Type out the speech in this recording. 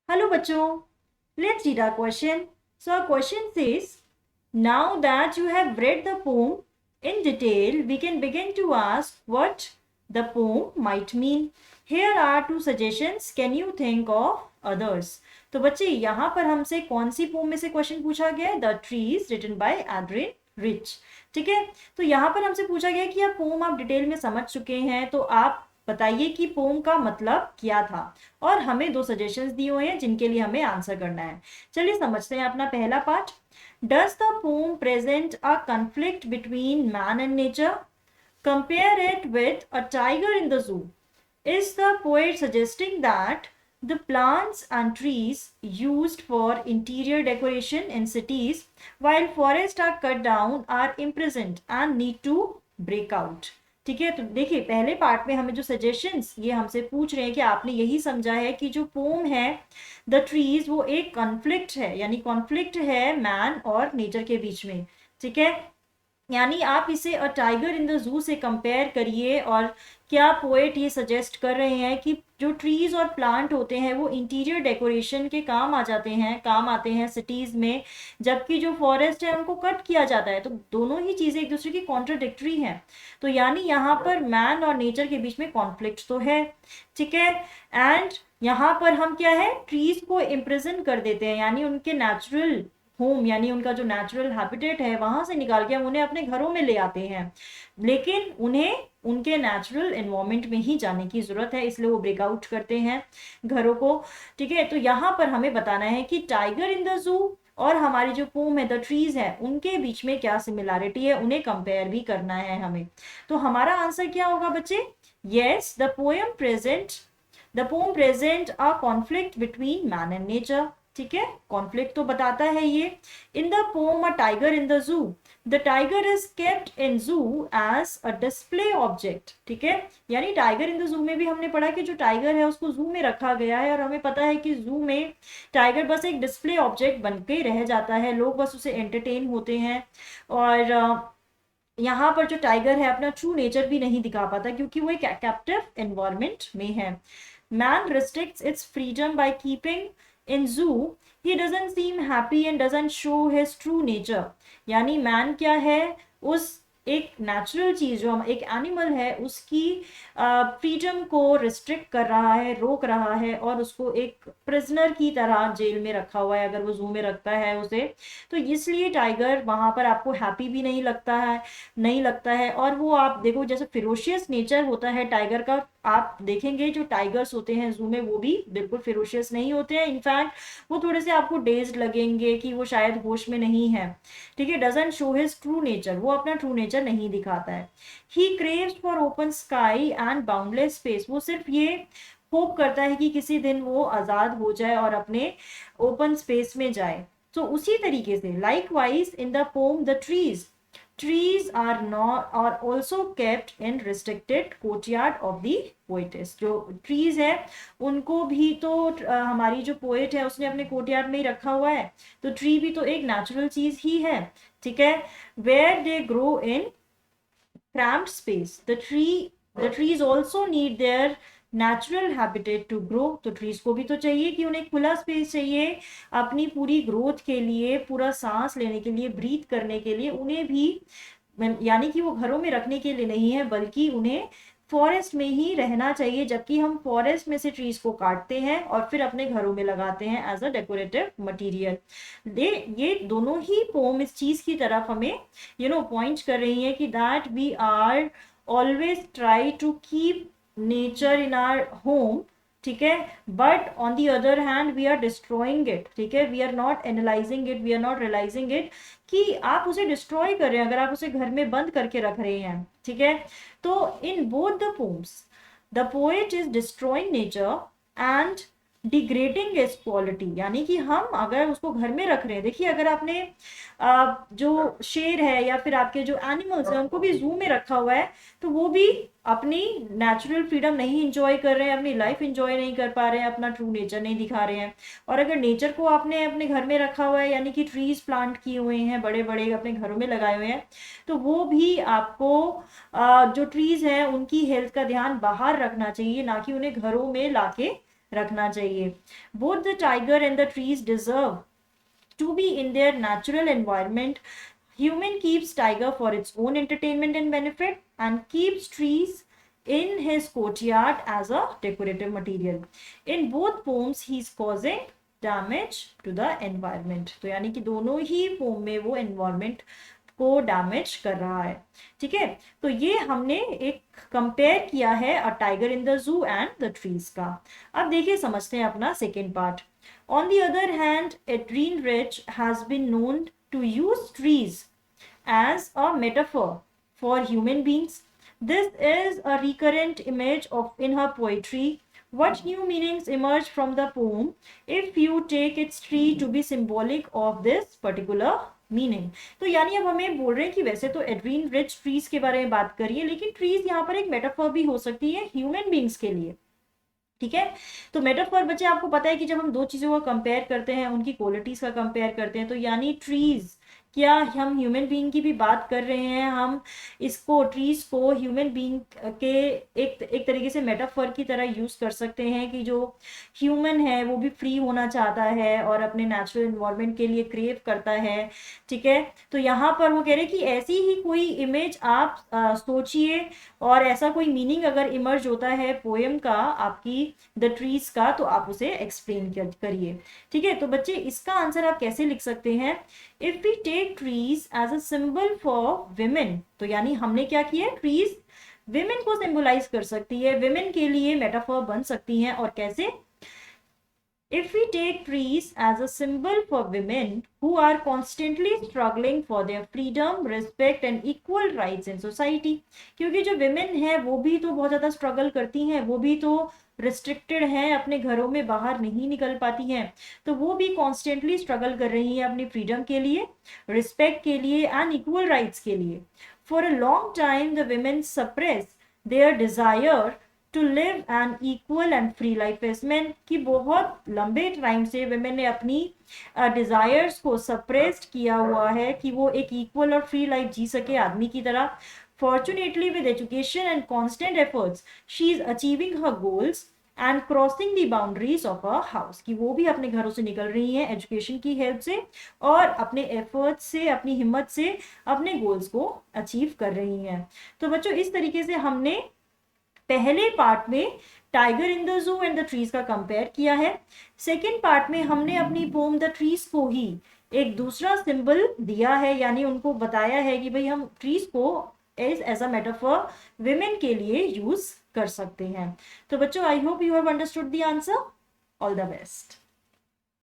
Hello बच्चों, let's read our question. So our question says, now that you have read the poem in detail, we can begin to ask what the poem might mean. Here are two suggestions. Can you think of others? तो बच्चे यहाँ पर हमसे कौन सी pome में से question पूछा गया है? The trees written by Adrienne Rich. ठीक है, तो यहाँ पर हमसे पूछा गया कि यह पोम आप डिटेल में समझ चुके हैं, तो आप बताइए कि पोम का मतलब क्या था. और हमें दो सजेशंस दिए हुए हैं जिनके लिए हमें आंसर करना है. चलिए समझते हैं अपना पहला part. Does the pome present a conflict between man and nature? Compare it with a tiger in the zoo. Is the poet suggesting that the plants and trees used for interior decoration in cities while forests are cut down are imprisoned and need to break out? ठीक है, तो देखिए पहले part में हमें जो suggestions ये हमसे पूछ रहे हैं कि आपने यही समझा है कि जो पोम है द ट्रीज वो एक कॉन्फ्लिक्ट है, यानी कॉन्फ्लिक्ट है मैन और नेचर के बीच में. ठीक है, यानी आप इसे a tiger in the zoo से कंपेयर करिए. और क्या पोएट ये सजेस्ट कर रहे हैं कि जो ट्रीज और प्लांट होते हैं वो इंटीरियर डेकोरेशन के काम आते हैं सिटीज में, जबकि जो फॉरेस्ट है उनको कट किया जाता है. तो दोनों ही चीजें एक दूसरे की कॉन्ट्राडिक्टरी हैं. तो यानी यहाँ पर मैन और नेचर के बीच में कॉन्फ्लिक्ट तो है. ठीक है, एंड यहाँ पर हम क्या है, ट्रीज को इम्प्रिजन कर देते हैं, यानी उनके नेचुरल होम, यानी उनका जो नेचुरल हैबिटेट है वहां से निकाल के हम उन्हें अपने घरों में ले आते हैं. लेकिन उन्हें उनके नेचुरल एनवायरनमेंट में ही जाने की जरूरत है, इसलिए वो ब्रेकआउट करते हैं घरों को. ठीक है, तो यहाँ पर हमें बताना है कि टाइगर इन द जू और हमारी जो पोम है द ट्रीज है उनके बीच में क्या सिमिलैरिटी है, उन्हें कंपेयर भी करना है हमें. तो हमारा आंसर क्या होगा बच्चे? Yes, the pome present a conflict between man and nature. ठीक है, कॉन्फ्लिक्ट तो बताता है ये. In the pome a tiger in the zoo, the tiger is kept in जू एज अ डिस्प्ले ऑब्जेक्ट. ठीक है, यानी टाइगर इन द जू में भी हमने पढ़ा कि जो टाइगर है उसको जू में रखा गया है, और हमें पता है कि जू में टाइगर बस एक डिस्प्ले ऑब्जेक्ट बन के रह जाता है, लोग बस उसे एंटरटेन होते हैं. और यहाँ पर जो टाइगर है अपना ट्रू नेचर भी नहीं दिखा पाता क्योंकि वो एक कैप्टिव एनवायरनमेंट में है. Man restricts it's freedom by keeping in zoo. He doesn't seem happy and doesn't show his true nature. यानी मैन क्या है, उस एक नेचुरल चीज जो हम एक एनिमल है उसकी फ्रीडम को रिस्ट्रिक्ट कर रहा है, रोक रहा है, और उसको एक प्रिजनर की तरह जेल में रखा हुआ है अगर वो जू में रखता है उसे. तो इसलिए टाइगर वहां पर आपको हैप्पी भी नहीं लगता है. और वो आप देखो जैसे फिरोशियस नेचर होता है टाइगर का, आप देखेंगे जो टाइगर्स होते हैं जू में वो भी बिल्कुल फिरोशियस नहीं होते हैं. इनफैक्ट वो थोड़े से आपको डेज्ड लगेंगे कि वो शायद होश में नहीं है. ठीक है, doesn't show his true nature, वो अपना ट्रू नेचर नहीं दिखाता है. He craves for open sky and boundless space, वो सिर्फ ये होप करता है कि किसी दिन वो आजाद हो जाए और अपने ओपन स्पेस में जाए. तो उसी तरीके से like wise in the pome the trees are also kept in restricted courtyard of the poetess. जो trees है उनको भी तो हमारी जो पोएट है उसने अपने कोर्टयार्ड में ही रखा हुआ है. तो ट्री भी तो एक नेचुरल चीज ही है. ठीक है, where they grow in cramped space. The trees also need their natural habitat to grow. तो ट्रीज को भी तो चाहिए कि उन्हें खुला स्पेस चाहिए अपनी पूरी ग्रोथ के लिए, पूरा सांस लेने के लिए, ब्रीथ करने के लिए. उन्हें भी यानी कि वो घरों में रखने के लिए नहीं है बल्कि उन्हें फॉरेस्ट में ही रहना चाहिए, जबकि हम फॉरेस्ट में से ट्रीज को काटते हैं और फिर अपने घरों में लगाते हैं एज अ डेकोरेटिव मटेरियल. ये दोनों ही पोम इस चीज की तरफ हमें पॉइंट कर रही है कि that we are always try to keep nature in our home. ठीक है, but on the other hand we are destroying it. ठीक है, we are not analysing it, we are not realising it कि आप उसे डिस्ट्रॉय कर रहे हैं अगर आप उसे घर में बंद करके रख रहे हैं. ठीक है, तो in both the poems the poet is destroying nature and degrading it's quality. यानी कि हम अगर उसको घर में रख रहे हैं, देखिए अगर आपने जो शेर है या फिर आपके जो एनिमल्स हैं उनको भी जू में रखा हुआ है तो वो भी अपनी नेचुरल फ्रीडम नहीं इंजॉय कर रहे हैं, अपनी लाइफ इंजॉय नहीं कर पा रहे हैं, अपना ट्रू नेचर नहीं दिखा रहे हैं. और अगर नेचर को आपने अपने घर में रखा हुआ है, यानी कि ट्रीज प्लांट किए हुए हैं बड़े बड़े अपने घरों में लगाए हुए हैं, तो वो भी आपको जो ट्रीज हैं उनकी हेल्थ का ध्यान बाहर रखना चाहिए, ना कि उन्हें घरों में लाके रखना चाहिए. Both the tiger and the trees deserve to be in their natural environment. Human keeps tiger for its own entertainment and benefit and keeps trees in his courtyard as a decorative material. In both poems he is causing damage to the environment. तो यानी कि दोनों ही pome में वो environment को damage कर रहा है. ठीक है, तो ये हमने एक कंपेयर किया है a tiger in the zoo and the trees का. अब देखिए समझते हैं अपना second part. On the other hand, Adrienne Rich has been known to use trees as a metaphor for human beings. This is a recurrent image of in her poetry. What new meanings emerge from the poem if you take its tree to be symbolic of this particular meaning. तो यानी अब हमें बोल रहे हैं कि वैसे तो एड्रीन रिच ट्रीज के बारे में बात करिए, लेकिन ट्रीज यहाँ पर एक मेटाफर भी हो सकती है ह्यूमन बींग्स के लिए. ठीक है, तो मेटाफर बच्चे आपको पता है कि जब हम दो चीजों को कंपेयर करते हैं, उनकी क्वालिटीज का कंपेयर करते हैं, तो यानी ट्रीज, क्या हम ह्यूमन बीइंग की भी बात कर रहे हैं, हम इसको ट्रीज को ह्यूमन बीइंग के एक तरीके से मेटाफर की तरह यूज कर सकते हैं कि जो ह्यूमन है वो भी फ्री होना चाहता है और अपने नेचुरल एनवायरनमेंट के लिए क्रेव करता है. ठीक है, तो यहाँ पर वो कह रहे हैं कि ऐसी ही कोई इमेज आप सोचिए और ऐसा कोई मीनिंग अगर इमर्ज होता है पोएम का आपकी द ट्रीज का, तो आप उसे एक्सप्लेन करिए. ठीक है, तो बच्चे इसका आंसर आप कैसे लिख सकते हैं. If we take trees as a symbol for women, तो यानी हमने क्या किया, ट्रीज विमेन को सिंबलाइज कर सकती है, विमेन के लिए मेटाफर बन सकती हैं. और कैसे, if we take trees as a symbol for women who are constantly struggling for their freedom, respect and equal rights in society. क्योंकि जो women है वो भी तो बहुत ज़्यादा struggle करती हैं, वो भी तो restricted हैं, अपने घरों में बाहर नहीं निकल पाती हैं, तो वो भी constantly struggle कर रही हैं अपनी freedom के लिए, respect के लिए and equal rights के लिए. For a long time the women suppress their desire to live an equal and free life as men, कि बहुत लंबे टाइम से वेमेन ने अपनी डिजायर्स को सप्रेस्ड किया हुआ है कि वो एक इक्वल और फ्री लाइफ जी सके आदमी की तरह. Fortunately with education and constant efforts she is achieving her goals and crossing the boundaries of a house, कि वो भी अपने घरों से निकल रही हैं एजुकेशन की हेल्प से और अपने एफर्ट्स से, अपनी हिम्मत से अपने गोल्स को अचीव कर रही हैं. तो बच्चों इस तरीके से हमने पहले पार्ट में tiger in the zoo and the trees का कंपेयर किया है. सेकेंड पार्ट में हमने अपनी पोम द ट्रीज को ही एक दूसरा सिंबल दिया है, यानी उनको बताया है कि भाई हम ट्रीज को एज अ मेटाफर विमेन के लिए यूज कर सकते हैं. तो बच्चों I hope you have understood the answer. All the best.